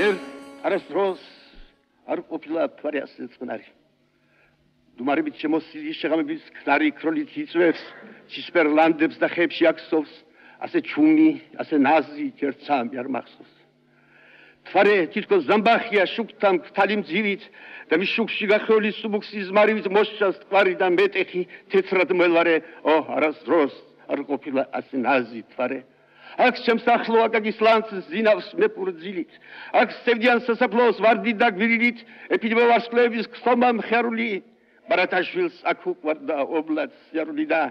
არასდროს არ ყოფილა თვარი ასე წყნარი. დუმარებით შემოსილი შეღამების ქნარი ქროლით იწვევს, ცისფერ ლანდებს და ხეებში აქსოვს, ასე ჩუმი, ასე ნაზი ერთსამი არ მახსოვს. თვარე თითქოს ზამბახია შუქთან ქთალი მძივით და მის შუქში გახეული სუბუქსის მარივით მოსჩას თვარი და მეტეხი თეთრად მელარე, არასდროს არ ყოფილა ასე ნაზი თვარე. აქ ჩემს ახლო აკაკის ლანცს ზინავს მეპურძილით, აქ სევდიან სასაფლაოს ვარდით და გვირილით, ეპიდემო ვარსკვლავების ქსომა მხარული, ბარათაშვილს აქ უყვარდა ობლად სიარული და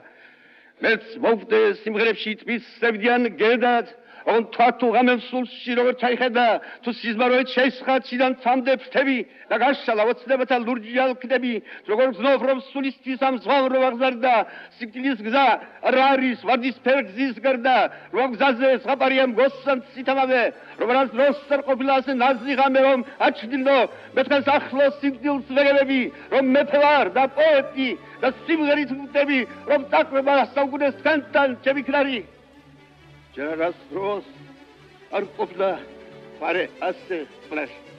მეც მოვდე სიმღერებში თმის სევდიან გედად, on თვათუ გამემსულში როგორ ჩაიხედა, თუ სიზმაროეთ შეისხა ციდან ცამდე ფრთები და გაშალა ოცნებათა ლურჯი ალკდები, როგორ გზნով რომ სულისთვის ამ ზღვამ რო აღზარდა, სიკვდილის გზა რა არის ვარდისფერ გზის გარდა, რომ გზაზე ზღაპარია მგოსან ცითამავე, რომ რას დროს არ ყოფილა ასე ნაზი ღამე რომ აჩნდილო, მეთხეს ახლოს სიკვდილს ვეგებები, რომ მეფე ვარ და პოეტი და სიმღერით ვუტები, რომ წაყვება საუკუნეს თქვენთან ჩემი ქნარი. Just rose, ar ყოფილა თვარე ასე წყნარი.